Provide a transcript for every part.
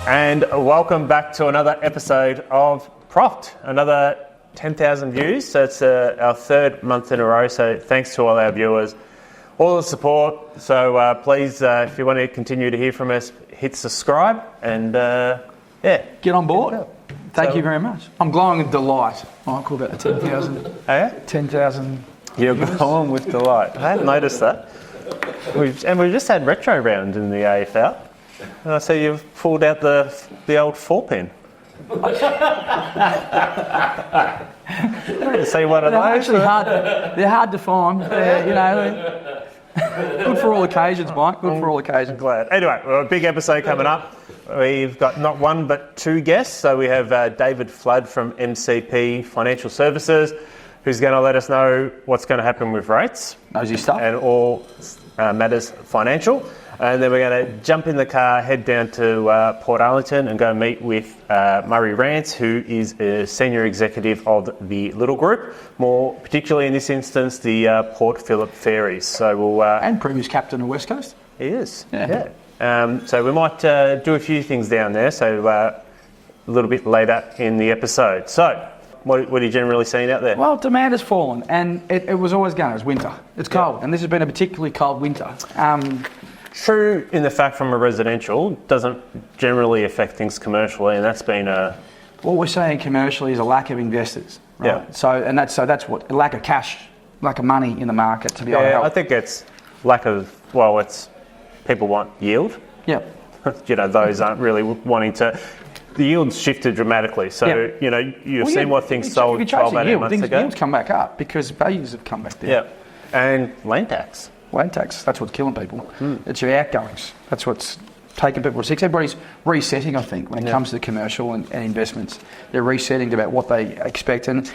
And welcome back to another episode of Proft, another 10,000 views. So it's our third month in a row. So thanks to all our viewers, all the support. So please, if you want to continue to hear from us, hit subscribe and get on board. Thank you very much. I'm glowing with delight, Michael, about the 10,000. Oh yeah? 10,000. You're glowing with delight. I hadn't noticed that. We've just had retro round in the AFL. And I see you've pulled out the old 4-pin. I didn't see one of those. Actually they're hard to find. Good for all occasions, Mike. Good for all occasions. Glad. Anyway, we've got a big episode coming up. We've got not one but two guests. So we have David Flood from MCP Financial Services, who's going to let us know what's going to happen with rates. Knows his stuff. And all matters financial. And then we're going to jump in the car, head down to Portarlington and go meet with Murray Rance, who is a senior executive of the Little Group, more particularly in this instance, the Port Phillip Ferries. So we'll and previous captain of West Coast. He is, yeah. So we might do a few things down there, so a little bit later in the episode. So what are you generally seeing out there? Well, demand has fallen, and it was always going. It was winter. It's cold, and this has been a particularly cold winter. True in the fact from a residential, doesn't generally affect things commercially, and that's been a... What we're saying commercially is a lack of investors, right? Yeah. So that's what, a lack of cash, lack of money in the market to be able to help. I think it's lack of, well, it's people want yield. Yeah. Those aren't really wanting to... The yield's shifted dramatically, so, you've seen what things sold 12, 18 months ago. Yields come back up because values have come back down. Yeah, and land tax. Land tax, that's what's killing people. It's your outgoings. That's what's taking people to six. Everybody's resetting, I think, when it comes to the commercial and investments. They're resetting about what they expect, and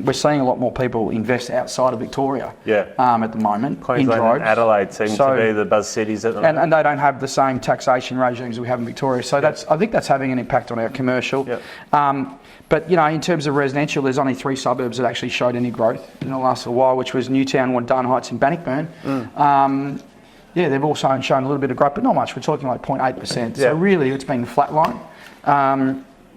we're seeing a lot more people invest outside of Victoria at the moment. Queensland in droves. and Adelaide seem to be the buzz cities at the moment. And they don't have the same taxation regimes we have in Victoria. So I think that's having an impact on our commercial. Yep. But, in terms of residential, there's only 3 suburbs that actually showed any growth in the last little while, which was Newtown, Darn Heights and Bannockburn. They've also shown a little bit of growth, but not much. We're talking like 0.8%. So really, it's been flatline.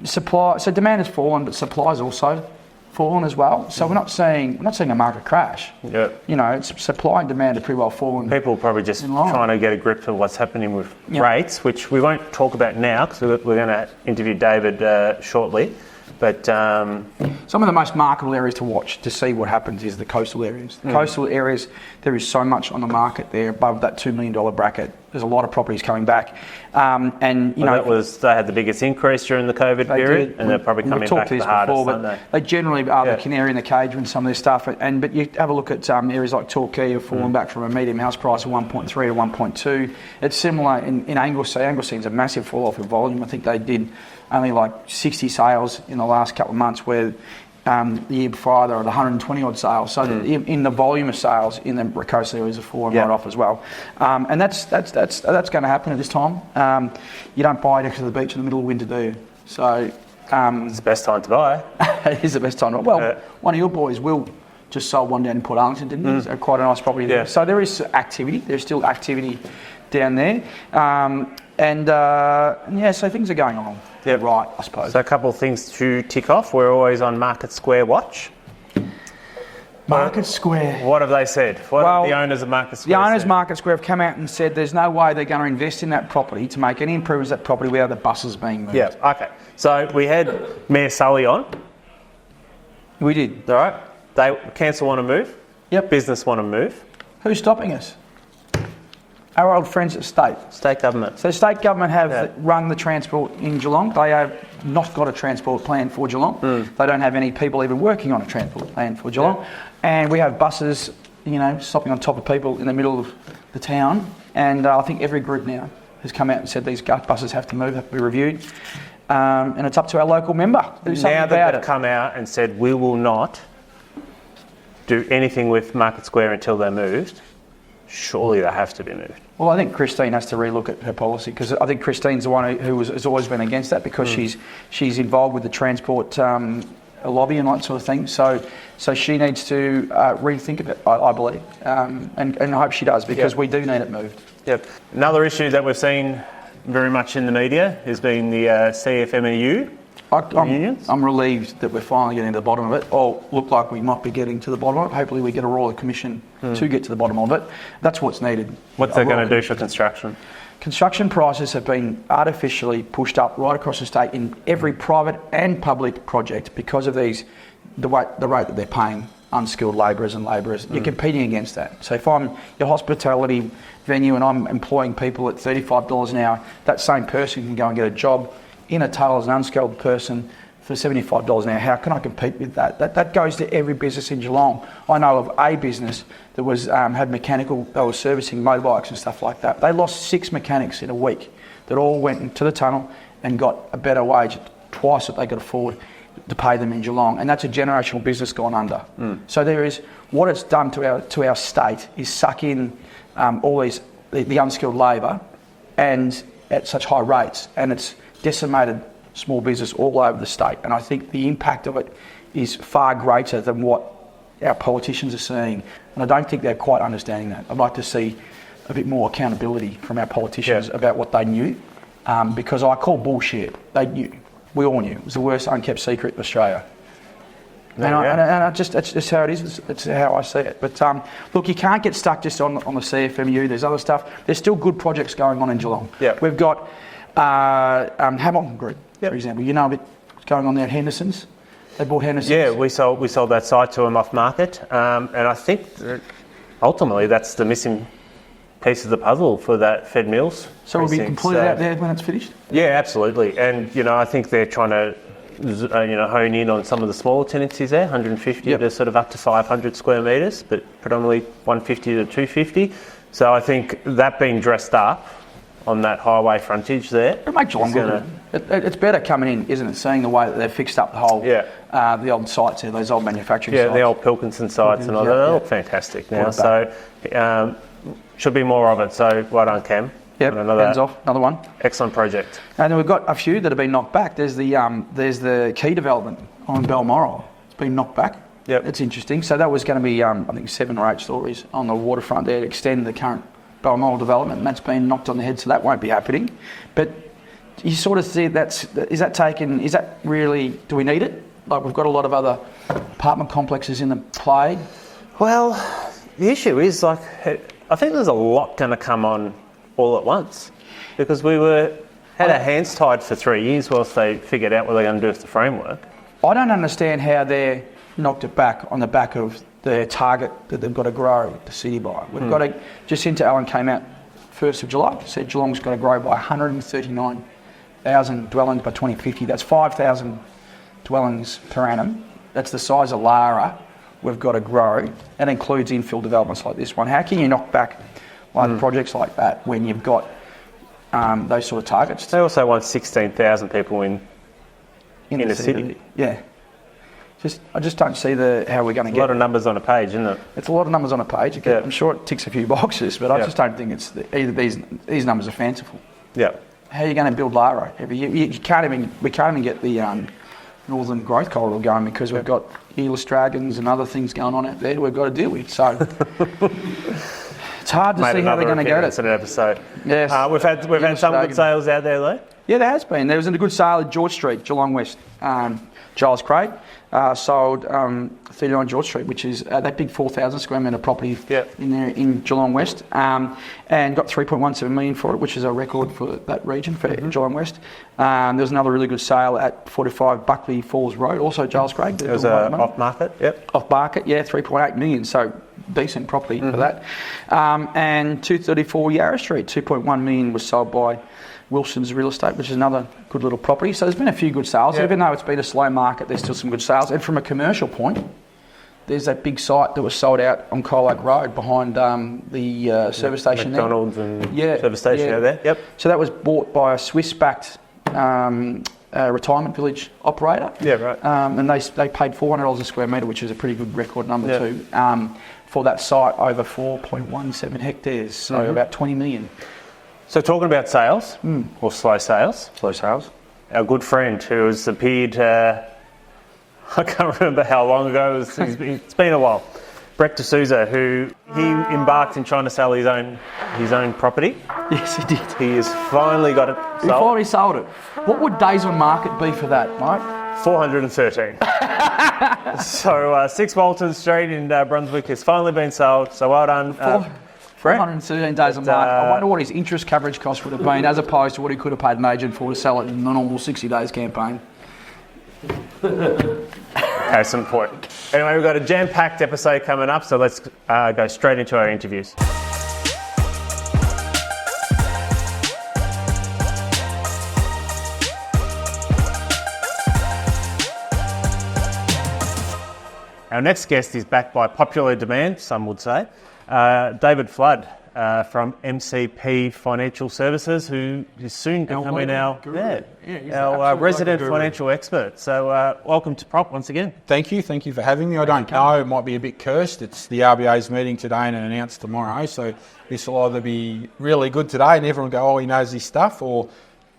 So demand has fallen, but supply's also fallen as well. So we're not seeing a market crash. Yeah. It's supply and demand are pretty well fallen. People are probably just trying to get a grip of what's happening with rates, which we won't talk about now because we're going to interview David shortly. But some of the most marketable areas to watch to see what happens is the coastal areas. The coastal areas, there is so much on the market there above that $2 million bracket. There's a lot of properties coming back, they had the biggest increase during the COVID period, and they're probably coming back the hardest. But they generally are the canary in the cage with some of their stuff. But you have a look at areas like Torquay have fallen back from a medium house price of 1.3 to 1.2. It's similar in Anglesey. Anglesey's a massive fall off in volume. I think they did only like 60 sales in the last couple of months, where the year before they were at 120 odd sales. So in the volume of sales in the coastal areas are falling right off as well. And that's going to happen at this time. You don't buy next to the beach in the middle of winter, do you? So it's the best time to buy. It is the best time to buy. Well, one of your boys, Will, just sold one down in Portarlington, didn't he? So quite a nice property there. So there is activity. There's still activity down there. So things are going on. Yeah, right, I suppose. So a couple of things to tick off. We're always on Market Square watch. Market Square. What have they said? What have the owners of Market Square The owners said? of Market Square have come out and said there's no way they're going to invest in that property to make any improvements to that property without the buses being moved. Yeah, okay. So we had Mayor Sully on. We did. All right. Council want to move. Yep. Business want to move. Who's stopping us? Our old friends at State Government. So state government have run the transport in Geelong. They have not got a transport plan for Geelong. They don't have any people even working on a transport plan for Geelong. And we have buses, stopping on top of people in the middle of the town. And I think every group now has come out and said these buses have to move, have to be reviewed. And it's up to our local member to do something now about they've come out and said we will not do anything with Market Square until they're moved. Surely they have to be moved. Well, I think Christine has to relook at her policy, because I think Christine's the one who has always been against that, because she's involved with the transport lobby and that sort of thing. So she needs to rethink of it, I believe, and I hope she does, because we do need it moved. Yep. Another issue that we've seen very much in the media has been the CFMEU unions. I'm relieved that we're finally getting to the bottom of it, or look like we might be getting to the bottom of it. Hopefully we get a Royal Commission to get to the bottom of it. That's what's needed. What's that going to do for construction? Construction prices have been artificially pushed up right across the state in every private and public project because of the rate that they're paying unskilled labourers and labourers. You're competing against that. So if I'm your hospitality venue and I'm employing people at $35 an hour, that same person can go and get a job in a tail as an unskilled person for $75 an hour. How can I compete with that? That goes to every business in Geelong. I know of a business that was had mechanical, they were servicing motorbikes and stuff like that. They lost 6 mechanics in a week that all went into the tunnel and got a better wage, twice what they could afford to pay them in Geelong, and that's a generational business gone under. So there is, what it's done to our state is suck in all the unskilled labour and at such high rates, and it's decimated small business all over the state. And I think the impact of it is far greater than what our politicians are seeing, and I don't think they're quite understanding that. I'd like to see a bit more accountability from our politicians about what they knew, because I call bullshit. They knew. We all knew. It was the worst unkept secret in Australia. That's just how it is. It's how I see it. But look, you can't get stuck just on the CFMEU. There's other stuff. There's still good projects going on in Geelong. Yep. We've got Hamilton Group, for example. You know a bit going on there at Henderson's. They bought Henderson's. Yeah, we sold that site to them off market, and I think that ultimately that's the missing piece of the puzzle for that Fed Mills. So will be completed out there when it's finished? Yeah, absolutely. And I think they're trying to hone in on some of the smaller tenancies there, 150 to sort of up to 500 square metres, but predominantly 150 to 250. So I think that being dressed up on that highway frontage there. It makes Geelong good. It's better coming in, isn't it? Seeing the way that they've fixed up the whole, the old sites there, those old manufacturing sites. Yeah, the old Pilkinson sites and all that. They look fantastic now. So should be more of it. So well done, Cam. Yep, hands off. Another one. Excellent project. And then we've got a few that have been knocked back. There's the Key development on Balmoral. It's been knocked back. Yep. It's interesting. So that was going to be, I think, 7 or 8 stories on the waterfront there to extend the current Balmoral development, and that's been knocked on the head, so that won't be happening. But you sort of see is that really, do we need it? Like, we've got a lot of other apartment complexes in the play. Well, the issue is, I think there's a lot going to come on all at once, because we had our hands tied for 3 years whilst they figured out what they're going to do with the framework. I don't understand how they knocked it back on the back of their target that they've got to grow the city by. We've got to, Jacinta Allen came out 1st of July, said Geelong's got to grow by 139,000 dwellings by 2050. That's 5,000 dwellings per annum. That's the size of Lara we've got to grow. That includes infill developments like this one. How can you knock back projects like that when you've got those sort of targets? They also want 16,000 people in the city. Yeah. I just don't see how we're going to get... A lot of numbers on a page, isn't it? It's a lot of numbers on a page. Okay, I'm sure it ticks a few boxes, but I just don't think it's... Either these numbers are fanciful. Yeah. How are you going to build Lara? We can't even get the Northern Growth Corridor going because we've got Eelis Dragons and other things going on out there we've got to deal with. So... It's hard to see how they're going to get it. It's an episode. Yes. We've had some good sales out there, though. Yeah, there has been. There was a good sale at George Street, Geelong West. Giles Craig sold 39 George Street, which is that big 4,000 square metre property in there in Geelong West, and got 3.17 million for it, which is a record for that region for Geelong West. There was another really good sale at 45 Buckley Falls Road, also Giles Craig. It was off market. Yep. Off market, yeah, 3.8 million. So decent property for that. And 234 Yarra Street, 2.1 million was sold by Wilson's Real Estate, which is another good little property. So there's been a few good sales. Even though it's been a slow market, there's still some good sales. And from a commercial point, there's that big site that was sold out on Cole Oak Road behind the service station McDonald's there. And service station out there. Yep. So that was bought by a Swiss-backed retirement village operator. Yeah, right. And they paid $400 a square metre, which is a pretty good record number too, for that site over 4.17 hectares, so about 20 million. So talking about sales, or slow sales. Slow sales. Our good friend who has appeared, I can't remember how long ago, it's been a while. Brett D'Souza, who he embarked in trying to sell his own property. Yes, he did. He has finally got it He sold. finally sold it. What would days on market be for that, mate? 413. So 6 Walton Street in Brunswick has finally been sold. So well done, Brett. 413 days on market. I wonder what his interest coverage cost would have been as opposed to what he could have paid an agent for to sell it in the normal 60 days campaign. Case in point. Anyway, we've got a jam-packed episode coming up, so let's go straight into our interviews. Our next guest is backed by popular demand, some would say. David Flood from MCP Financial Services, who is soon becoming our resident financial expert. So welcome to Prop once again. Thank you for having me. I don't know, it might be a bit cursed. It's the RBA's meeting today and announced tomorrow, so this will either be really good today and everyone go, oh, he knows his stuff, or,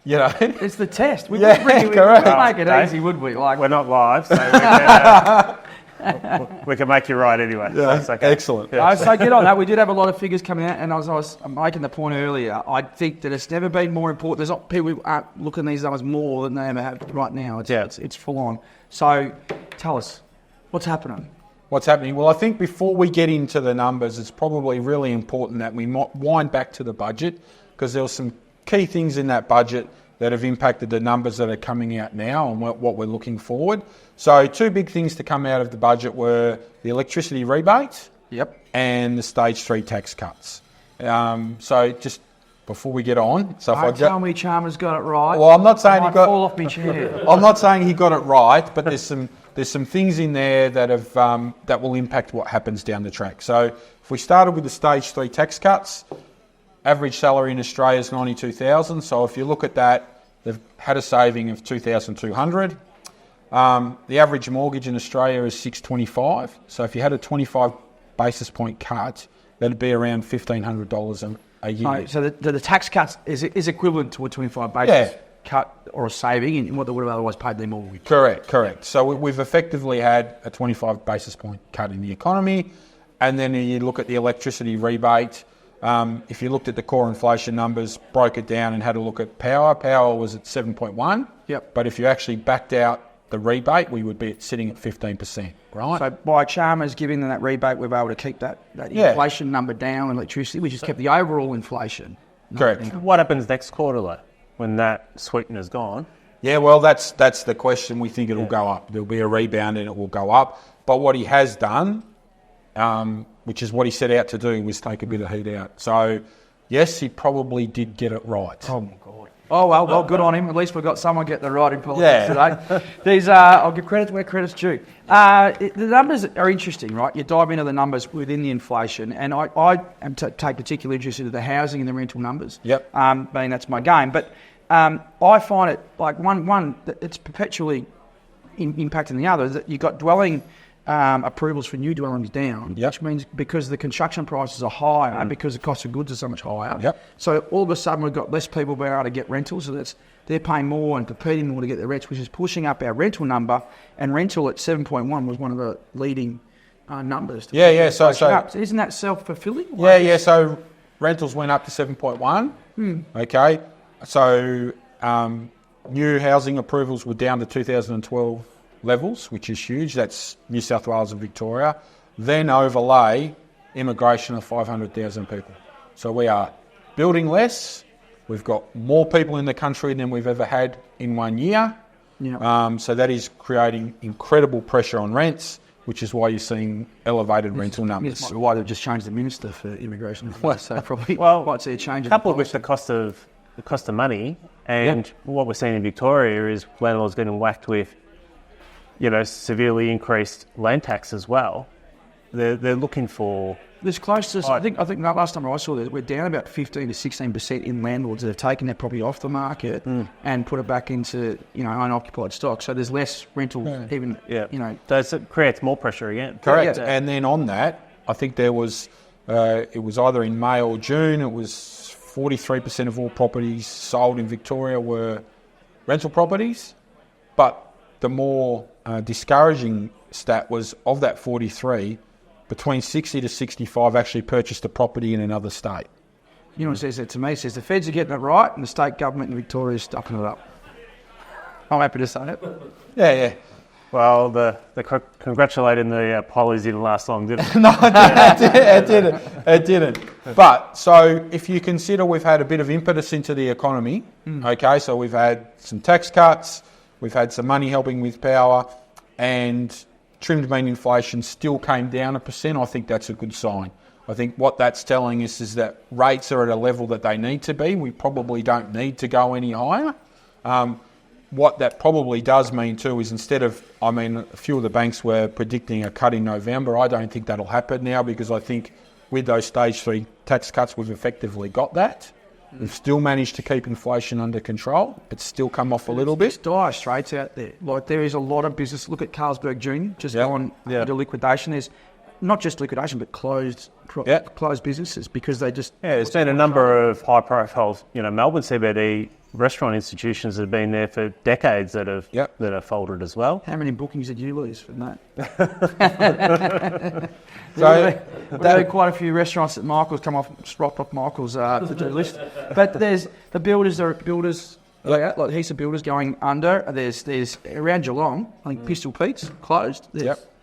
you know. It's the test. We Yeah, wouldn't correct. make it easy, would we? Like, We're not live, so we can make you right anyway. Yeah, That's okay. excellent. Yeah. so get on that. We did have a lot of figures coming out, and I was making the point earlier. I think that it's never been more important. There's not people who aren't looking at these numbers more than they ever have right now. It's full on. So tell us, what's happening? What's happening? Well, I think before we get into the numbers, it's probably really important that we wind back to the budget, because there were some key things in that budget that have impacted the numbers that are coming out now and what we're looking forward. So 2 big things to come out of the budget were the electricity rebate and the stage 3 tax cuts. So just before we get on, Tell me Chalmers got it right. Well, I'm not saying I might fall off my chair. I'm not saying he got it right, but there's some things in there that have that will impact what happens down the track. So if we started with the stage 3 tax cuts, average salary in Australia is $92,000. So if you look at that, they've had a saving of $2,200. The average mortgage in Australia is $625. So if you had a 25 basis point cut, that'd be around $1,500 a year. Right, so the tax cuts is equivalent to a 25 basis cut or a saving in what they would have otherwise paid their mortgage. Correct. So we've effectively had a 25 basis point cut in the economy. And then you look at the electricity rebate. If you looked at the core inflation numbers, broke it down and had a look at power was at 7.1. Yep. But if you actually backed out the rebate, we would be sitting at 15%, right? So by Chalmers giving them that rebate, we've been able to keep that inflation number down in electricity. We just kept the overall inflation. Correct. What happens next quarter, though, when that sweetener's gone? Yeah, well, that's the question. We think it'll go up. There'll be a rebound and it will go up. But what he has done, which is what he set out to do, was take a bit of heat out. So, yes, he probably did get it right. Oh, my God. Oh, well, good on him. At least we've got someone get the right in politics today. These I'll give credit where credit's due. The numbers are interesting, right? You dive into the numbers within the inflation, and I am take particular interest in the housing and the rental numbers. Yep. Being that's my game. But I find it like one it's perpetually impacting the other. That you've got dwelling approvals for new dwellings down, which means because the construction prices are higher, because the cost of goods are so much higher. Yep. So all of a sudden we've got less people being able to get rentals, so they're paying more and competing more to get their rents, which is pushing up our rental number. And rental at 7.1 was one of the leading numbers. So isn't that self-fulfilling? So rentals went up to 7.1. Okay. So new housing approvals were down to 2012 levels, which is huge. That's New South Wales and Victoria. Then overlay immigration of 500,000 people. So we are building less. We've got more people in the country than we've ever had in 1 year. Yeah. So that is creating incredible pressure on rents, which is why you're seeing elevated rental numbers. It's why they've just changed the minister for immigration. So probably might see a change. Coupled with the cost of money, and what we're seeing in Victoria is landlords getting whacked with, severely increased land tax as well. They're looking for. There's close to. I think last time I saw that we're down about 15 to 16% in landlords that have taken their property off the market and put it back into unoccupied stock. So there's less rental So it creates more pressure again. Correct. And then on that, I think there was it was either in May or June. It was 43% of all properties sold in Victoria were rental properties, but the more discouraging stat was of that 43, between 60 to 65 actually purchased a property in another state. You know what says that to me? It says the feds are getting it right and the state government in Victoria is stuffing it up. I'm happy to say it. Yeah. Well, the congratulating the pollies didn't last long, did it? No, it didn't. But, so if you consider we've had a bit of impetus into the economy, okay, so we've had some tax cuts, we've had some money helping with power, and trimmed mean inflation still came down 1%, I think that's a good sign. I think what that's telling us is that rates are at a level that they need to be. We probably don't need to go any higher. What that probably does mean too is a few of the banks were predicting a cut in November. I don't think that'll happen now because I think with those stage 3 tax cuts, we've effectively got that. We've still managed to keep inflation under control. It's still come off a little bit. It's dire straits out there. Like there is a lot of business. Look at Carlsberg Jr. just gone into liquidation. There's not just liquidation, but closed businesses because they just... Yeah, there's been a number of high-profile, Melbourne CBD restaurant institutions that have been there for decades that have folded as well. How many bookings did you lose from that? So there are quite a few restaurants that Michael's come off, dropped off Michael's to-do list. But there's the builders, like heaps of builders going under. There's around Geelong, I think Pistol Pete's closed.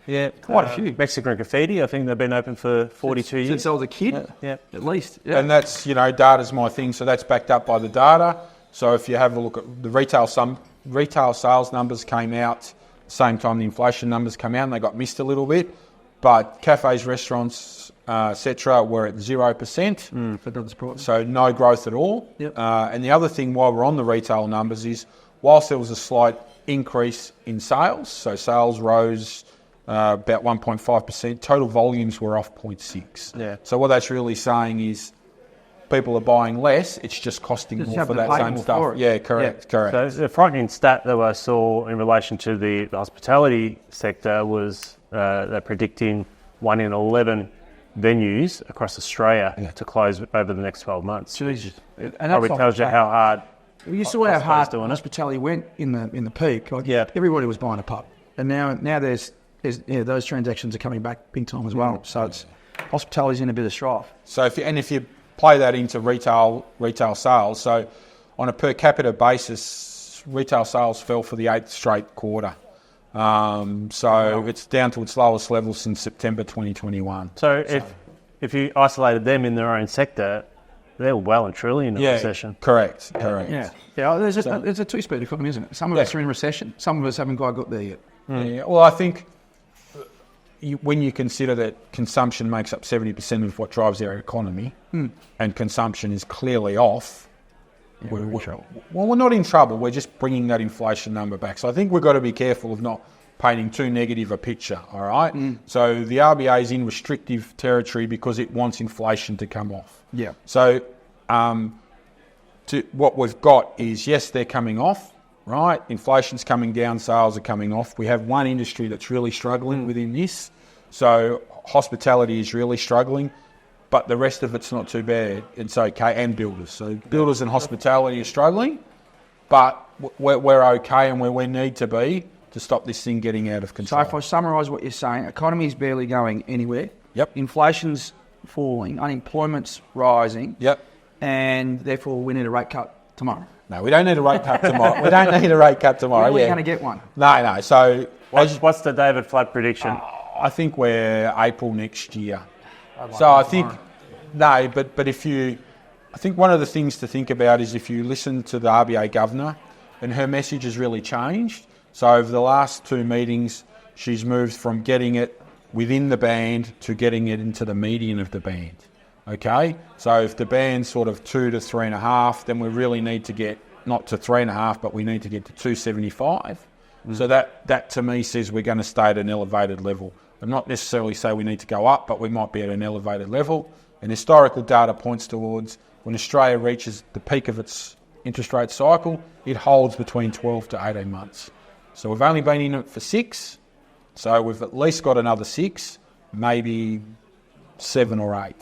Yeah, quite a few. Mexican Graffiti, I think they've been open for 42 years. Since I was a kid, at least. Yeah. And that's, data's my thing, so that's backed up by the data. So if you have a look at the retail sales numbers came out same time the inflation numbers come out and they got missed a little bit. But cafes, restaurants, etc. were at 0%. So no growth at all. Yep. And the other thing while we're on the retail numbers is whilst there was a slight increase in sales, so sales rose about 1.5%, total volumes were off 0.6. Yeah. So what that's really saying is people are buying less, it's just costing more for that same stuff. Yeah, correct. So the frightening stat that I saw in relation to the hospitality sector was they're predicting 1 in 11 venues across Australia to close over the next 12 months. Jesus. And that probably tells you how hard... You saw how hard hospitality went in the peak. Everybody was buying a pub. And now there's those transactions are coming back big time as well. So it's hospitality's in a bit of strife. So if you play that into retail sales, so on a per capita basis, retail sales fell for the 8th straight quarter. So it's down to its lowest level since September 2021. So if you isolated them in their own sector, they're well and truly in a recession. Correct. Yeah. There's a two-speed economy, isn't it? Some of us are in recession. Some of us haven't quite got there yet. Yeah. Well, I think when you consider that consumption makes up 70% of what drives our economy, and consumption is clearly off, we're in trouble. Well, we're not in trouble. We're just bringing that inflation number back. So I think we've got to be careful of not painting too negative a picture, all right? So the RBA is in restrictive territory because it wants inflation to come off. Yeah. So what we've got is, yes, they're coming off, right? Inflation's coming down, sales are coming off. We have one industry that's really struggling within this. So hospitality is really struggling, but the rest of it's not too bad. It's okay, and builders. So builders and hospitality are struggling, but we're okay and where we need to be to stop this thing getting out of control. So if I summarise what you're saying, economy is barely going anywhere. Yep. Inflation's falling, unemployment's rising. Yep. And therefore we need a rate cut tomorrow. No, we don't need a rate cut tomorrow. We don't need a rate cut tomorrow. We're going to get one. No. So what's the David Flood prediction? I think we're April next year. I think I think one of the things to think about is if you listen to the RBA governor, and her message has really changed. So over the last 2 meetings, she's moved from getting it within the band to getting it into the median of the band. Okay, so if the band's sort of 2 to 3.5, then we really need to get not to 3.5, but we need to get to 2.75. So that to me says we're going to stay at an elevated level. I'm not necessarily say we need to go up, but we might be at an elevated level. And historical data points towards when Australia reaches the peak of its interest rate cycle, it holds between 12 to 18 months. So we've only been in it for 6, so we've at least got another 6, maybe 7 or 8.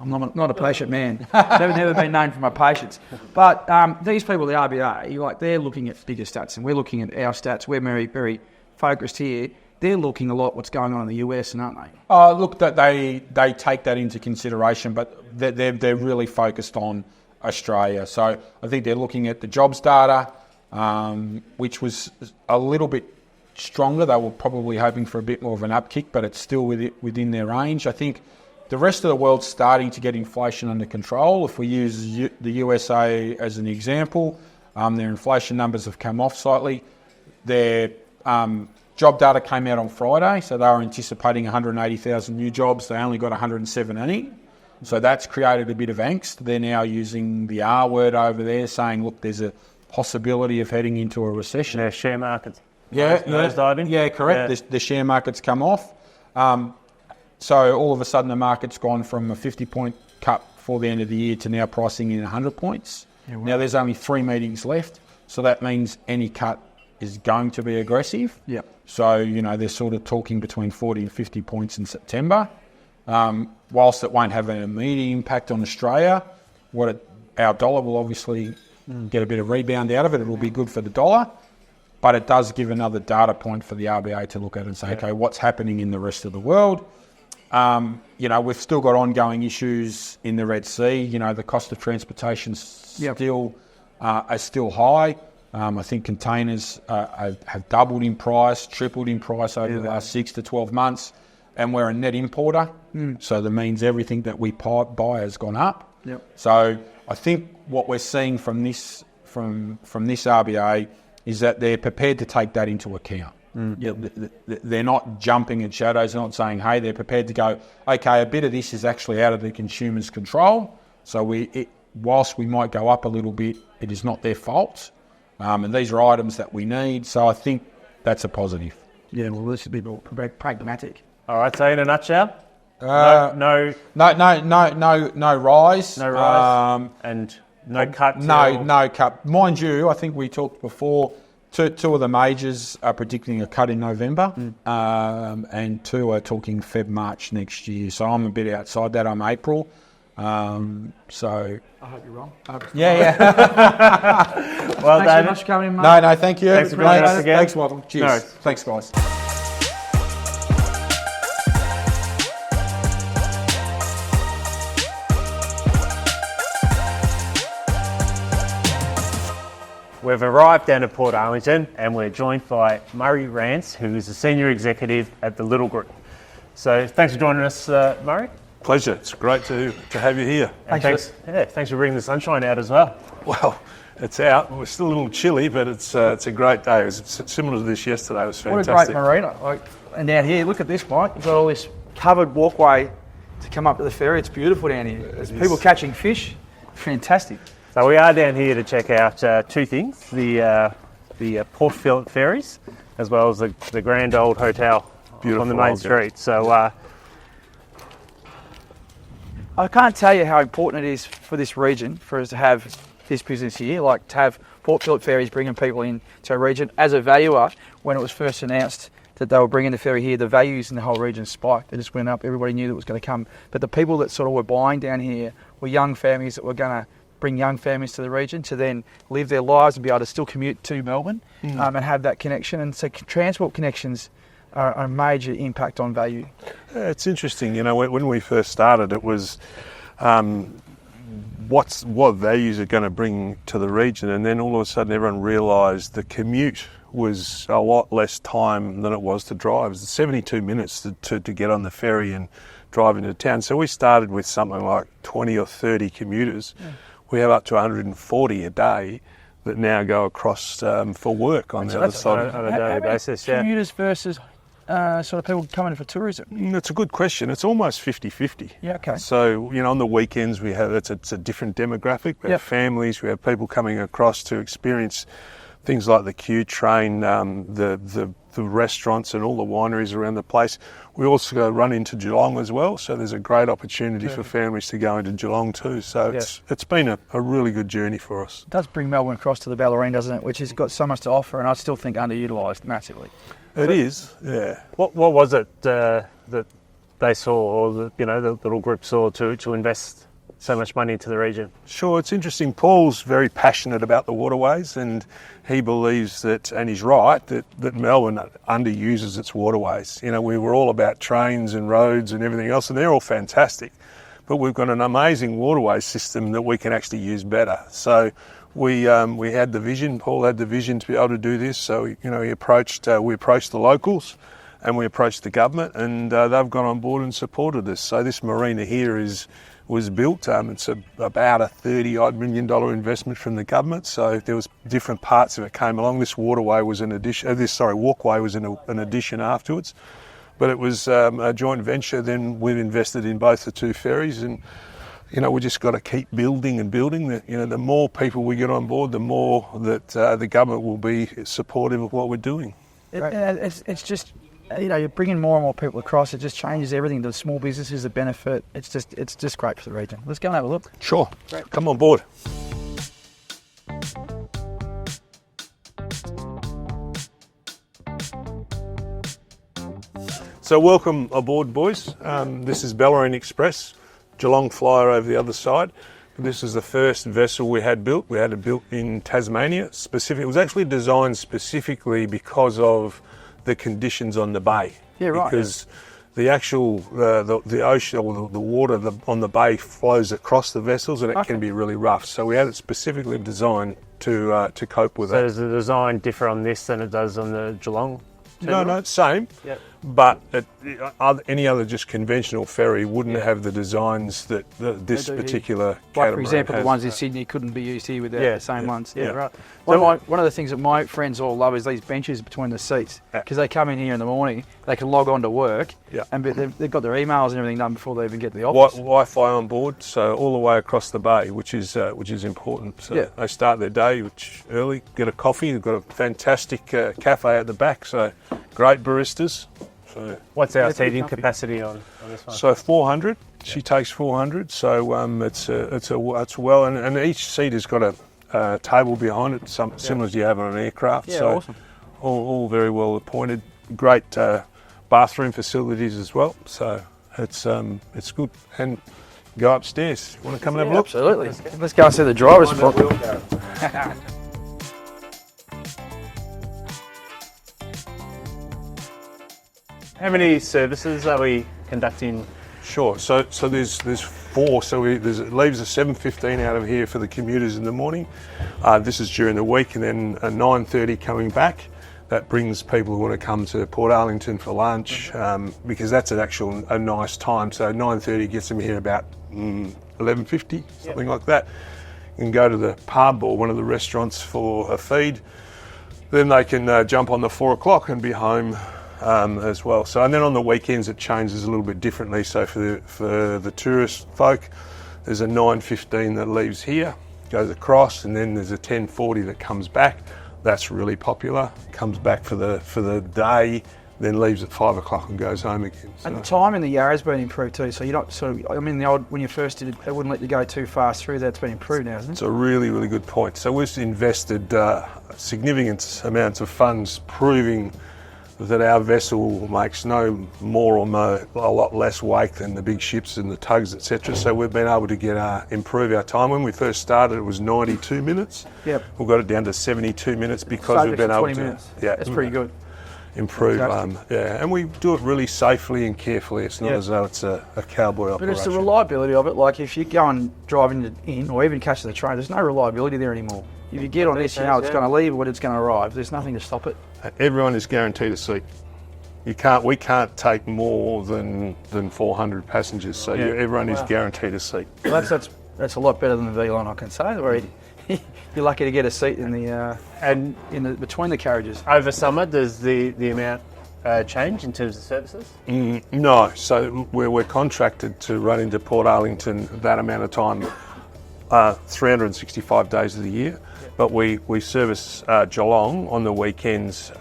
I'm not a patient man. Never been known for my patience. But these people, the RBA, they're looking at bigger stats, and we're looking at our stats. We're very, very focused here. they're looking a lot what's going on in the US, aren't they? Look, that they take that into consideration, but they're really focused on Australia. So I think they're looking at the jobs data, which was a little bit stronger. They were probably hoping for a bit more of an upkick, but it's still within their range. I think the rest of the world's starting to get inflation under control. If we use the USA as an example, their inflation numbers have come off slightly. Their job data came out on Friday, so they were anticipating 180,000 new jobs. They only got 117. So that's created a bit of angst. They're now using the R word over there, saying, look, there's a possibility of heading into a recession. Their share markets. Nosediving. Yeah, correct. Yeah. The share market's come off. So all of a sudden the market's gone from a 50-point cut for the end of the year to now pricing in 100 points. Yeah, wow. Now there's only 3 meetings left, so that means any cut is going to be aggressive. Yep. So, they're sort of talking between 40 and 50 points in September. Whilst it won't have an immediate impact on Australia, our dollar will obviously get a bit of rebound out of it. It will be good for the dollar, but it does give another data point for the RBA to look at and say, okay, what's happening in the rest of the world? We've still got ongoing issues in the Red Sea. The cost of transportation still are still high. I think containers have doubled in price, tripled in price over the last 6 to 12 months, and we're a net importer. So that means everything that we buy has gone up. Yep. So I think what we're seeing from this RBA is that they're prepared to take that into account. They're not jumping at shadows. They're not saying, hey, they're prepared to go, okay, a bit of this is actually out of the consumer's control. So whilst we might go up a little bit, it is not their fault. And these are items that we need. So I think that's a positive. Yeah, well, this should be more pragmatic. All right, so in a nutshell, no rise. No rise. And no cut. No cut. Mind you, I think we talked before, two of the majors are predicting a cut in November, and 2 are talking Feb, March next year. So I'm a bit outside that. I'm April. So I hope you're wrong. Yeah. Well, thanks so much for coming in, mate. No, thank you. Thanks for joining us again. Thanks, Michael. Cheers. No. Thanks, guys. We've arrived down at Portarlington and we're joined by Rance, who is a senior executive at the Little Group. So thanks for joining us, Murray. Pleasure. It's great to have you here. Thanks for bringing the sunshine out as well. Well, it's out. We're still a little chilly, but it's a great day. It was similar to this yesterday. It was fantastic. What a great marina. And down here, look at this, Mike. You've got all this covered walkway to come up to the ferry. It's beautiful down here. There's people catching fish. Fantastic. So we are down here to check out 2 things: the Port Phillip Ferries, as well as the grand old hotel on the main street. So I can't tell you how important it is for this region for us to have this business here, like to have Port Phillip Ferries bringing people in to a region. As a valuer, when it was first announced that they were bringing the ferry here, the values in the whole region spiked. They just went up. Everybody knew that it was going to come. But the people that sort of were buying down here were young families that were going to bring young families to the region to then live their lives and be able to still commute to Melbourne and have that connection. And so transport connections are a major impact on value. It's interesting. When we first started, it was what values are going to bring to the region, and then all of a sudden everyone realised the commute was a lot less time than it was to drive. It was 72 minutes to get on the ferry and drive into town. So we started with something like 20 or 30 commuters. Yeah. We have up to 140 a day that now go across for work on the other side. On a daily basis, commuters versus sort of people coming for tourism? That's a good question. It's almost 50-50. Yeah, okay. So, on the weekends we have, it's a different demographic. We have families, we have people coming across to experience things like the Q train, the restaurants and all the wineries around the place. We also run into Geelong as well, so there's a great opportunity for families to go into Geelong too. So it's been a really good journey for us. It does bring Melbourne across to the Bellarine, doesn't it? Which has got so much to offer, and I still think underutilised massively. It is, yeah. What was it that they saw, or the Little Group saw to invest so much money into the region? Sure, it's interesting. Paul's very passionate about the waterways, and he believes that, and he's right, that Melbourne underuses its waterways. You know, we were all about trains and roads and everything else, and they're all fantastic. But we've got an amazing waterway system that we can actually use better. So we had the vision, Paul had the vision to be able to do this. So, you know, we approached the locals and we approached the government, and they've gone on board and supported us. So this marina here was built. It's about a $30-odd million investment from the government. So there was different parts of it came along. This waterway was an addition. Walkway was an addition afterwards. But it was a joint venture. Then we've invested in both the two ferries, and you know we just got to keep building and building. That, you know, the more people we get on board, the more that the government will be supportive of what we're doing. It's just, you know, you're bringing more and more people across. It just changes everything. The small businesses that benefit. It's just great for the region. Let's go and have a look. Sure. Great. Come on board. So welcome aboard, boys. This is Bellarine Express, Geelong Flyer over the other side. This is the first vessel we had built. We had it built in Tasmania. It was actually designed specifically because of the conditions on the bay. Yeah, right. Because the actual the ocean or the water on the bay flows across the vessels, and it can be really rough. So we had it specifically designed to cope with So that. does the design differ on this than it does on the Geelong? No, it's same. Yep. But any other just conventional ferry wouldn't have the designs that this They do. particular Like, catamaran for example, has. the ones in Sydney couldn't be used here without the same ones. Yeah, Yeah. right. So- One of the things that my friends all love is these benches between the seats, Yeah. because they come in here in the morning, they can log on to work, Yeah. and they've got their emails and everything done before they even get to the Wi- office. Wi-Fi on board, so all the way across the bay, which is important. So Yeah. they start their day early, get a coffee. They've got a fantastic cafe at the back, so great baristas. So What's our Yeah, pretty seating comfy. capacity on this one? So 400. She takes 400. So it's well, and each seat has got a table behind it, similar as you have on an aircraft. Yeah, so awesome. all very well appointed. Great bathroom facilities as well. So it's good. And go upstairs. You want to come and have a look? Absolutely. Let's go and see the driver's spot. How many services are we conducting? Sure. So there's four. So it leaves at 7:15 out of here for the commuters in the morning. This is during the week, and then 9:30 coming back. That brings people who want to come to Portarlington for lunch, because that's a nice time. So 9:30 gets them here about 11:50, something like that. You can go to the pub or one of the restaurants for a feed. Then they can jump on the 4 o'clock and be home as well. So, and then on the weekends it changes a little bit differently. So for the tourist folk, there's a 9:15 that leaves here, goes across, and then there's a 10:40 that comes back. That's really popular. Comes back for the day, then leaves at 5 o'clock and goes home again. So. And the time in the Yarra's been improved too, so you're not when you first did it, they wouldn't let you go too fast through. That's been improved now, isn't it? It's a really, really good point. So we've invested significant amounts of funds proving that our vessel makes no more or a lot less wake than the big ships and the tugs, etc. So we've been able to improve our time. When we first started, it was 92 minutes. Yep. We've got it down to 72 minutes because Saved we've been extra able 20 to. minutes. Yeah, That's pretty good. Improve. Fantastic. And we do it really safely and carefully. It's not as though it's a cowboy But operation. it's the reliability of it. Like if you go and driving in or even catch the train, there's no reliability there anymore. If you get on this, you know it's going to leave or it's going to arrive. There's nothing to stop it. Everyone is guaranteed a seat. We can't take more than 400 passengers, so everyone is guaranteed a seat. Well, that's a lot better than the V-line, I can say. Where you're lucky to get a seat in the between the carriages. Over summer, does the amount change in terms of services? No, so we're contracted to run into Portarlington that amount of time, 365 days of the year, but we service Geelong on the weekends.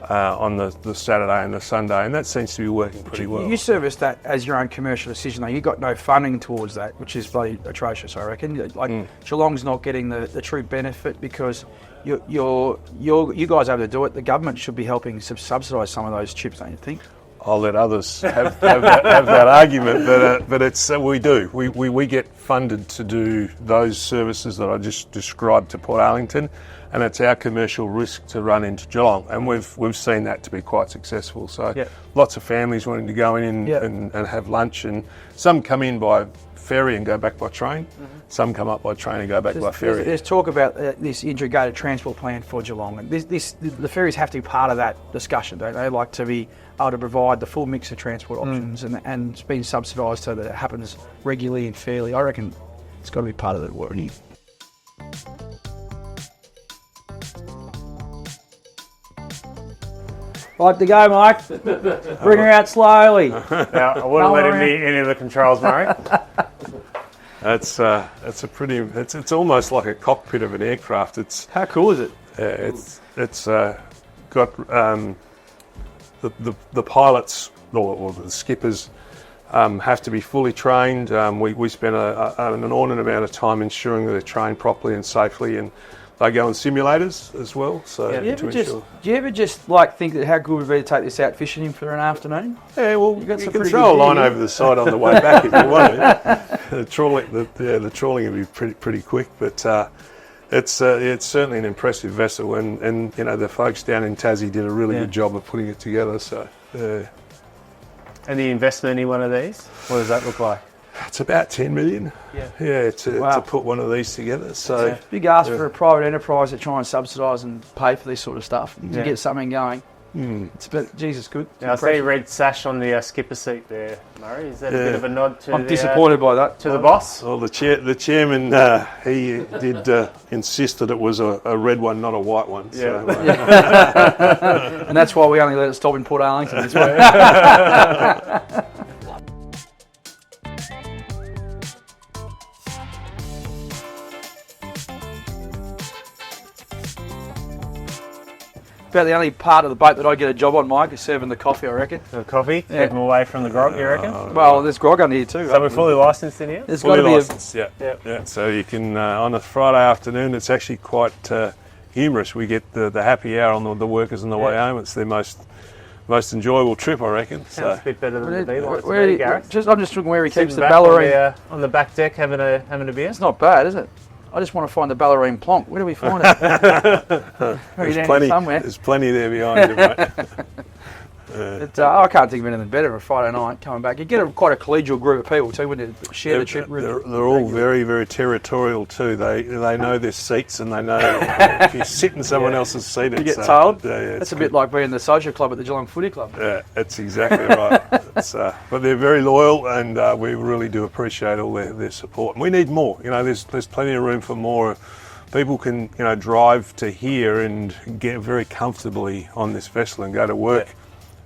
On the Saturday and the Sunday, and that seems to be working pretty well. You service that as your own commercial decision, though. You got no funding towards that, which is bloody atrocious, I reckon. Like Geelong's not getting the true benefit because you guys are able to do it. The government should be helping subsidise some of those trips, don't you think? I'll let others have that argument, but it's we do. We get funded to do those services that I just described to Portarlington, and it's our commercial risk to run into Geelong, and we've seen that to be quite successful. So lots of families wanting to go in and have lunch, and some come in by ferry and go back by train. Some come up by train and go back by ferry. There's talk about this integrated transport plan for Geelong, and the ferries have to be part of that discussion, don't they? Like to be able to provide the full mix of transport options, and it's been subsidised so that it happens regularly and fairly. I reckon it's got to be part of the warranty. Like to go, Mike. Bring her out slowly. Now, I wouldn't let him near any of the controls, Murray. It's almost like a cockpit of an aircraft. How cool is it? It's got the pilots or the skippers have to be fully trained. We spend an inordinate amount of time ensuring that they're trained properly and safely, and they go on simulators as well. So do you ever just like think that how good would it be to take this out fishing for an afternoon? Yeah, well, you can throw a line over the side on the way back if you want to. The trawling will be pretty quick, but it's certainly an impressive vessel, and you know the folks down in Tassie did a really good job of putting it together. So, and the investment in one of these, what does that look like? It's about 10 million. To put one of these together. So big ask for a private enterprise to try and subsidise and pay for this sort of stuff to get something going. It's a bit, Jesus, good. Now, I see a red sash on the skipper seat there, Murray. Is that a bit of a nod to I'm disappointed by that. To the boss? Well, the chairman, he did insist that it was a red one, not a white one. So, and that's why we only let it stop in Portarlington this way. About the only part of the boat that I get a job on, Mike, is serving the coffee, I reckon. The coffee? Keep them away from the grog, you reckon? Well, there's grog under here too. So we're fully licensed in here? There's got to be licensed, yeah. So you can, on a Friday afternoon, it's actually quite humorous. We get the happy hour on the workers on the way home. It's their most enjoyable trip, I reckon. Sounds a bit better than the B-line. I'm just looking where he keeps the Bellarine. On the back deck having a beer? It's not bad, is it? I just want to find the Bellarine plonk. Where do we find it? There's plenty there behind you, mate. I can't think of anything better than a Friday night coming back. You get quite a collegial group of people too when you share the trip. They're all very, very territorial too. They know their seats, and they know if you sit in someone else's seat, you get told. That's a bit like being the social club at the Geelong Footy Club. Yeah, that's exactly right. But they're very loyal, and we really do appreciate all their support. And we need more. You know, there's plenty of room for more. People can drive to here and get very comfortably on this vessel and go to work.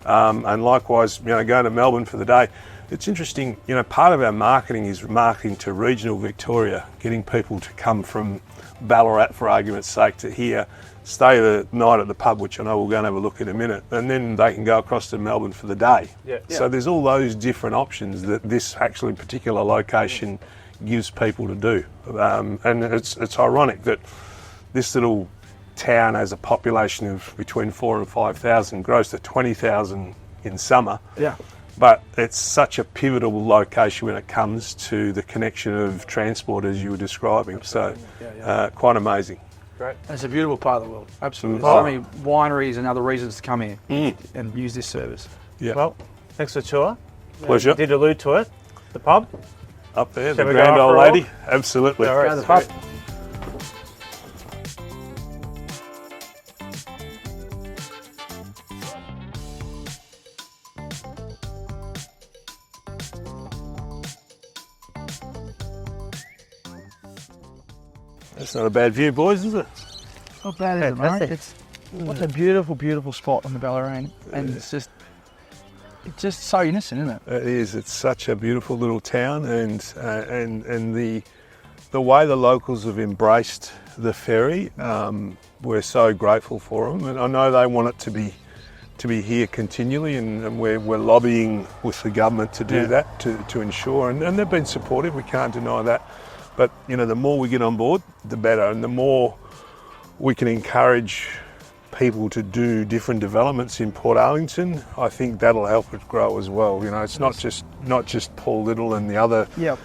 And likewise, go to Melbourne for the day. It's interesting, part of our marketing is marketing to regional Victoria, getting people to come from Ballarat, for argument's sake, to here, stay the night at the pub, which I know we'll go and have a look in a minute, and then they can go across to Melbourne for the day. So there's all those different options that this actually particular location gives people to do. And it's ironic that this little town has a population of between 4,000 and 5,000, grows to 20,000 in summer. But it's such a pivotal location when it comes to the connection of transport, as you were describing. So quite amazing. Great. It's a beautiful part of the world. Absolutely. So many wineries and other reasons to come here and use this service. Well, thanks for the tour. Pleasure. Did allude to it. The pub. Up there, the grand old lady. Absolutely. Go to the pub. That's not a bad view, boys, is it? Not bad, is it, mate? What's a beautiful, beautiful spot on the Bellarine, and it's just so innocent, isn't it? It is. It's such a beautiful little town, and the way the locals have embraced the ferry, we're so grateful for them, and I know they want it to be here continually, and we're lobbying with the government to do that to ensure, and they've been supportive. We can't deny that. But the more we get on board, the better, and the more we can encourage people to do different developments in Portarlington, I think that'll help it grow as well. You know, it's not just Paul Little and the other You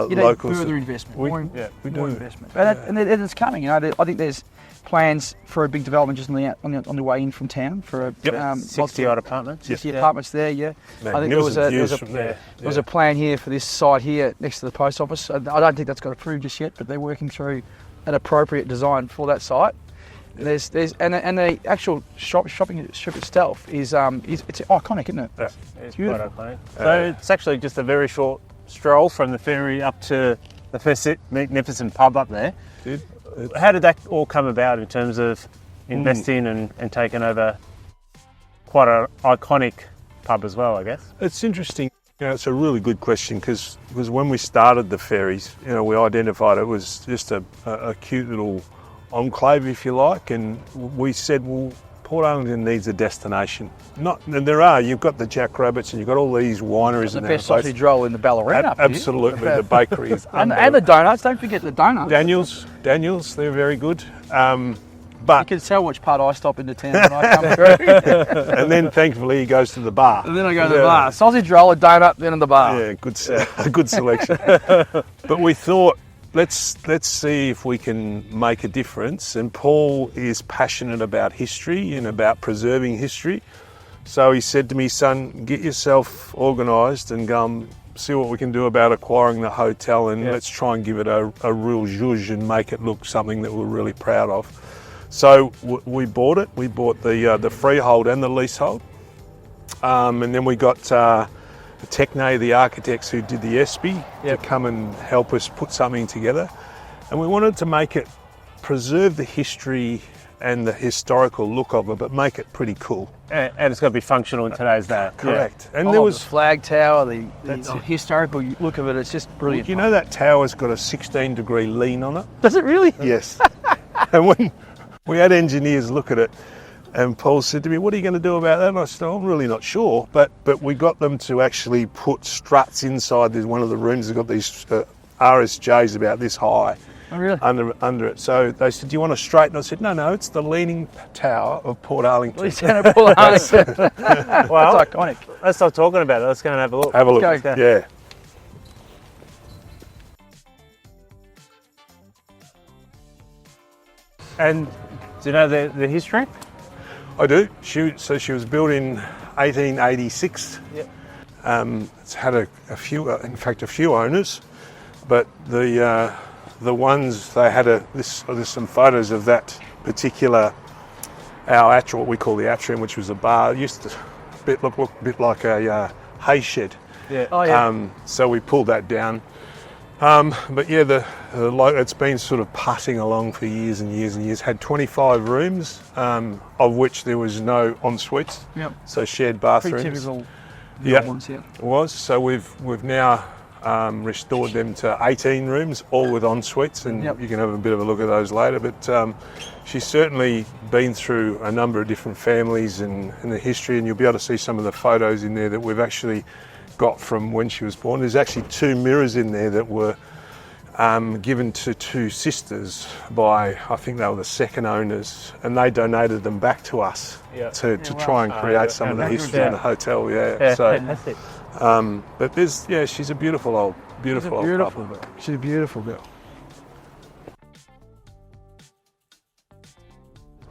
need locals. further investment. We more do. investment. And it's coming. You know, I think there's plans for a big development just on the way in from town for a 60 odd apartments. 60 apartments there. Yeah, I think Magnificent there was a plan here for this site here next to the post office. I don't think that's got approved just yet, but they're working through an appropriate design for that site. There's and the actual shopping strip itself is it's iconic, isn't it? Yeah, It's beautiful. quite iconic. So it's actually just a very short stroll from the ferry up to the first magnificent pub up there. How did that all come about in terms of investing and taking over quite an iconic pub as well, I guess? It's interesting. You know, it's a really good question because when we started the Ferries, you know, we identified it was just a cute little enclave, if you like, and we said, well, Portarlington needs a destination. You've got the Jackrabbits and you've got all these wineries The and best sausage roll in the Bellarine up here. Absolutely, the bakery is and the donuts. Don't forget the donuts. Daniels, they're very good. You But can tell which part I stop into town when I come through. and then thankfully he goes to the bar. And then I go to the bar. Sausage roll, a donut, then in the bar. Yeah, a good selection. But we thought, let's see if we can make a difference. And Paul is passionate about history and about preserving history. So he said to me, son, get yourself organised and go and see what we can do about acquiring the hotel, and let's try and give it a real zhuzh and make it look something that we're really proud of. So we bought it. We bought the freehold and the leasehold. And then we got Techne, the architects who did the ESPI, to come and help us put something together. And we wanted to make it, preserve the history and the historical look of it, but make it pretty cool. And it's got to be functional in today's day. Correct. Yeah. And there was the flag tower, the historical look of it. It's just brilliant. You know that tower's got a 16-degree lean on it? Does it really? Yes. And when we had engineers look at it, and Paul said to me, what are you going to do about that? And I said, I'm really not sure. But we got them to actually put struts inside. There's one of the rooms that's got these RSJs about this high. Oh, really? Under it. So they said, do you want a straight? And I said, no, it's the leaning tower of Portarlington. Well, that's iconic. Let's stop talking about it. Let's go and have a look. Have a look. Let's go. Yeah. And do you know the history? I do. She was built in 1886. Yep. It's had a few owners, but the ones they had there's some photos of that particular what we call the atrium, which was a bar. It used to look a bit like a hay shed. Yeah. Oh yeah. So we pulled that down. But yeah, it's been sort of putting along for years and years and years. Had 25 rooms, of which there was no en-suites. Yep. So shared bathrooms. Pretty typical. Ones, yeah. It was. So we've now restored them to 18 rooms, all with en-suites, and you can have a bit of a look at those later. But she's certainly been through a number of different families and the history, and you'll be able to see some of the photos in there that we've actually got from when she was born. There's actually 2 mirrors in there that were given to 2 sisters by, I think they were the second owners, and they donated them back to us to try and create some of the history in the hotel. Yeah, So, fantastic. but she's a beautiful old couple. She's a beautiful girl.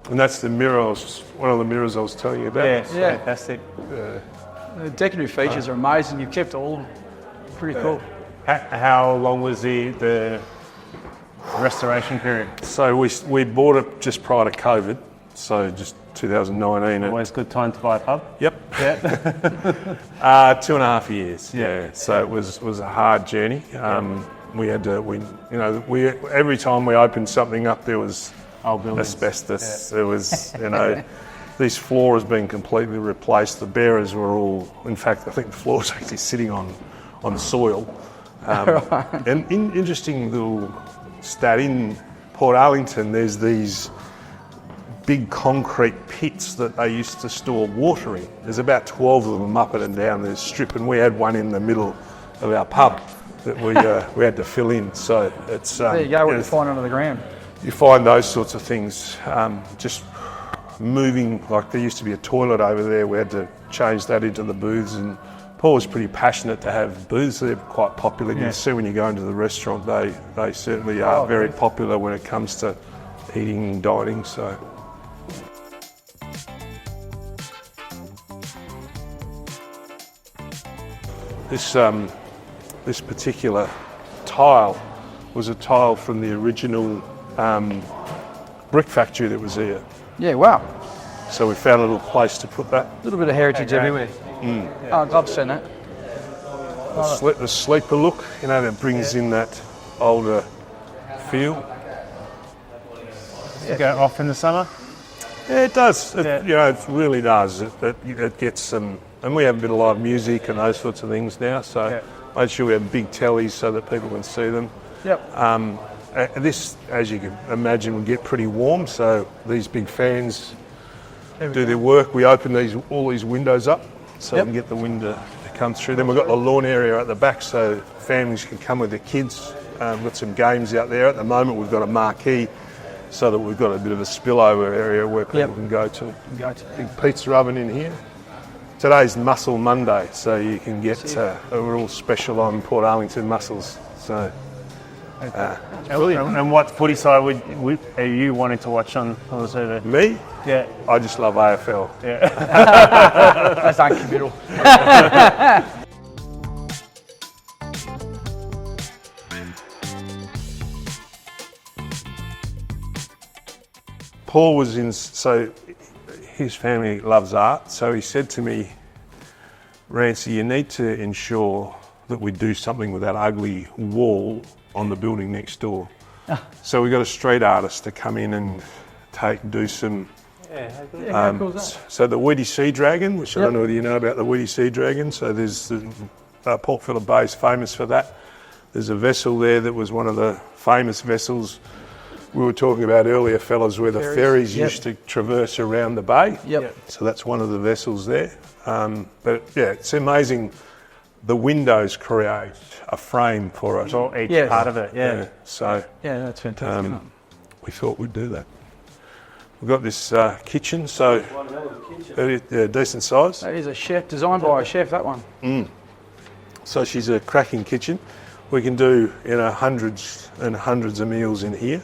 And that's the mirror. One of the mirrors I was telling you about. Yeah, fantastic. The decorative features are amazing. You've kept it all pretty cool. How long was the restoration period? So we bought it just prior to COVID, so just 2019. Always good time to buy a pub. Yep. Yeah. 2.5 years. Yeah. So it was a hard journey. We had to. Every time we opened something up, there was asbestos. There was These floors being completely replaced. The bearers were all, in fact, I think the floor was actually sitting on soil. And interesting little stat, in Portarlington, there's these big concrete pits that they used to store water in. There's about 12 of them up and down this strip, and we had one in the middle of our pub that we had to fill in. So it's there you go. What you find under the ground. You find those sorts of things just moving, like there used to be a toilet over there, we had to change that into the booths, and Paul was pretty passionate to have booths. They're quite popular. You see when you go into the restaurant, they certainly are very popular when it comes to eating and dining. So. This particular tile was a tile from the original brick factory that was here. Yeah, wow. So we found a little place to put that. A little bit of heritage everywhere. Oh, I've seen that. The sleeper look, you know, that brings in that older feel. Go off in the summer. Yeah, it does. You know, it really does. It gets some, and we have a bit of live music and those sorts of things now. So make sure we have big tellies so that people can see them. Yep. This, as you can imagine, will get pretty warm. So these big fans do their work. We open all these windows up so we can get the wind to come through. Then we've got the lawn area at the back so families can come with their kids. We've got some games out there. At the moment we've got a marquee so that we've got a bit of a spillover area where people can go to. Big pizza oven in here. Today's Mussel Monday, so you can get, we're all special on Portarlington mussels. So, brilliant. And what footy side are you wanting to watch on the TV? Me? Yeah. I just love AFL. Yeah. That's uncommittal. Paul was so his family loves art, so he said to me, Rance, you need to ensure that we do something with that ugly wall on the building next door. So we got a street artist to come in and do some. How cool is that? So the Weedy Sea Dragon, which I don't know whether you know about the Weedy Sea Dragon. So there's Port Phillip Bay is famous for that. There's a vessel there that was one of the famous vessels we were talking about earlier, fellas, where the ferries used to traverse around the bay. So that's one of the vessels there. But yeah, it's amazing. The windows create a frame for it. Or each part of it, So that's fantastic. we thought we'd do that. We've got this kitchen, so decent size. That is a chef, designed by a chef, that one. So she's a cracking kitchen. We can do hundreds and hundreds of meals in here.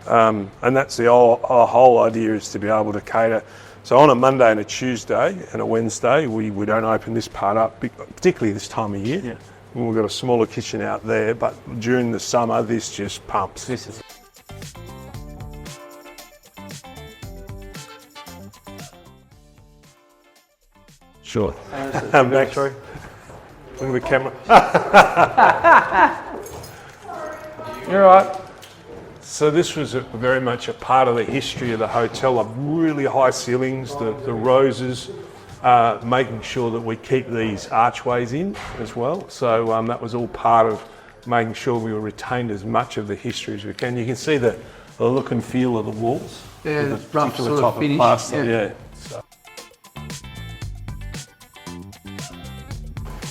And that's our whole idea, is to be able to cater. So on a Monday and a Tuesday and a Wednesday, we don't open this part up, particularly this time of year. We've got a smaller kitchen out there, but during the summer, this just pumps. Sure. Max, look at the camera. You're right. So this was very much a part of the history of the hotel, of really high ceilings, the roses, making sure that we keep these archways in as well. So that was all part of making sure we retained as much of the history as we can. You can see the look and feel of the walls. Yeah, the rough particular sort type of finish. plaster.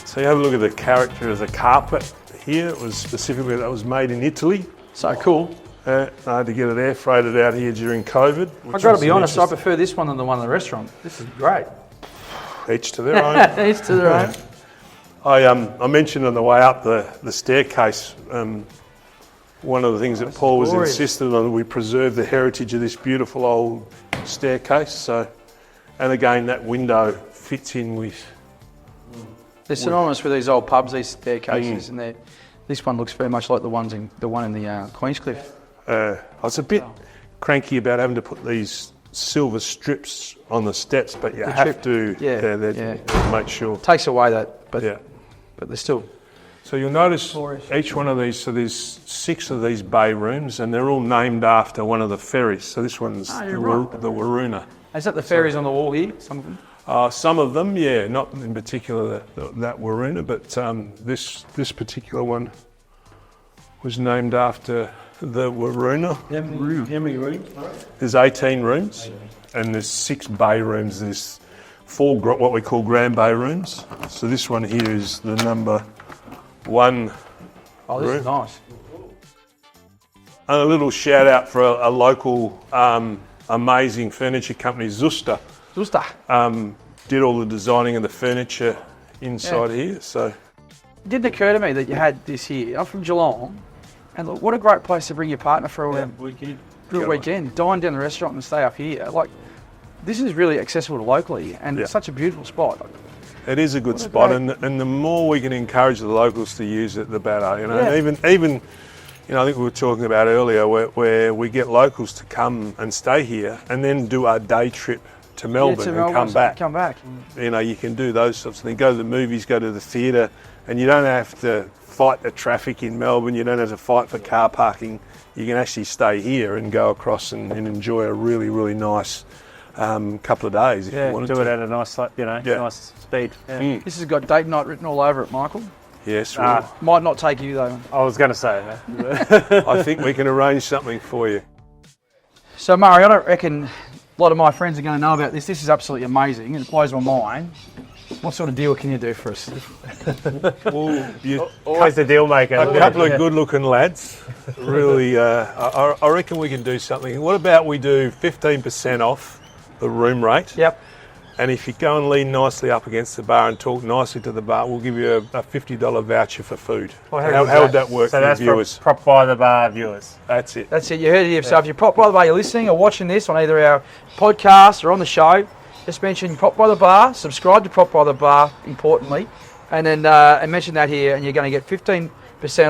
So you have a look at the character of the carpet here. It was specifically, that was made in Italy. So cool. I had to get it air freighted out here during COVID. I've got to be honest, I prefer this one than the one in the restaurant. This is great. Each to their own. Each to their own. I mentioned on the way up the staircase, one of the things that Paul was insistent on, we preserve the heritage of this beautiful old staircase. So, and again, that window fits in with... They're synonymous with these old pubs, these staircases, and this one looks very much like the one in the Queenscliff. I was a bit cranky about having to put these silver strips on the steps, but you have to make sure. Takes away that, but they're still... So you'll notice each one of these, so there's 6 of these bay rooms, and they're all named after one of the ferries. So this one's the Waruna. Is that the ferries on the wall here, some of them? Some of them, not in particular that Waruna, but this particular one was named after the Waruna. How many rooms? There's 18 rooms, and there's 6 bay rooms. There's 4 what we call grand bay rooms. So this one here is the number 1 Oh, this room. is nice. And a little shout out for a local amazing furniture company, Zuster, did all the designing of the furniture inside here. So It didn't occur to me that you had this here. I'm from Geelong, and look, what a great place to bring your partner for a weekend. Dine down the restaurant and stay up here. Like, this is really accessible to locally, and it's such a beautiful spot. it is a good spot, and the more we can encourage the locals to use it, the better. You know, and even you know, I think we were talking about earlier where we get locals to come and stay here, and then do our day trip to Melbourne and come back. You know, you can do those sorts of things. Go to the movies, go to the theatre, and you don't have to fight the traffic in Melbourne. You don't have to fight for car parking. You can actually stay here and go across and enjoy a really, really nice couple of days if you wanted to. Do it at a nice, nice speed. Yeah. This has got date night written all over it, Michael. Yes, well, Might not take you though. I was going to say that. I think we can arrange something for you. So Murray, I don't reckon a lot of my friends are going to know about this. This is absolutely amazing, and it blows my mind. What sort of deal can you do for us? Well, Always the deal maker. a couple of good-looking lads. Really, I reckon we can do something. What about we do 15% off the room rate? Yep. And if you go and lean nicely up against the bar and talk nicely to the bar, we'll give you a $50 voucher for food. How would that work So for that's viewers? for Prop by the Bar viewers. That's it. That's it. You heard it yourself. If you're Prop by the Bar, you're listening or watching this on either our podcast or on the show, just mention Prop by the Bar, subscribe to Prop by the Bar, importantly, and then and mention that here, and you're going to get 15%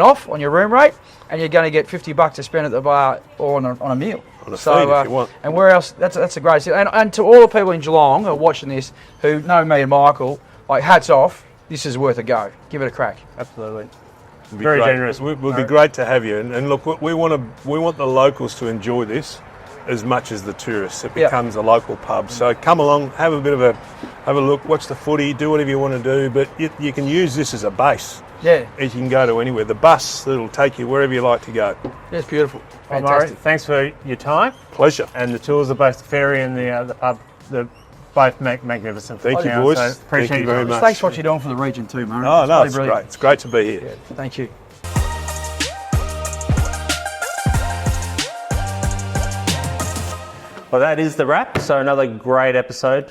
off on your room rate, and you're going to get $50 to spend at the bar or on a meal. On a feed if you want. And where else? That's a great deal. And to all the people in Geelong who are watching this, who know me and Michael, like, hats off. This is worth a go. Give it a crack. Absolutely. It'd be Very great. generous. It would be great to have you. And look, we want the locals to enjoy this as much as the tourists. It becomes a local pub. So come along, have a look, watch the footy, do whatever you want to do. But you can use this as a base. Yeah. You can go to anywhere. The bus that'll take you wherever you like to go. Yeah, it's beautiful. Well, Murray, Fantastic. thanks for your time. Pleasure. And the tours of both the ferry and the pub, they're both magnificent. Thank you, now, boys. So appreciate Thank you your very time. much. Thanks for what you're doing for the region too, Murray. Oh, no, really it's brilliant. great. It's great to be here. Yeah, thank you. Well, that is the wrap. So another great episode.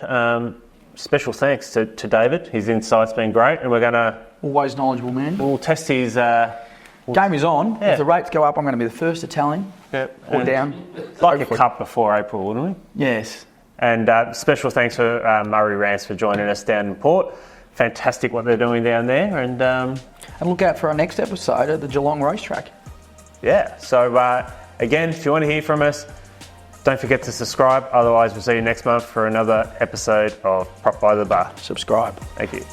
Special thanks to David. His insight's been great, and we're going to Always knowledgeable man. we'll test his. Game is on. Yeah. If the rates go up, I'm going to be the first to tell him. Or down. Like a cup before April, wouldn't we? Yes. And special thanks for Murray Rance for joining us down in Port. Fantastic what they're doing down there, and And look out for our next episode at the Geelong racetrack. yeah. So again, if you want to hear from us, don't forget to subscribe. Otherwise, we'll see you next month for another episode of Prop by the Bar. Subscribe. Thank you.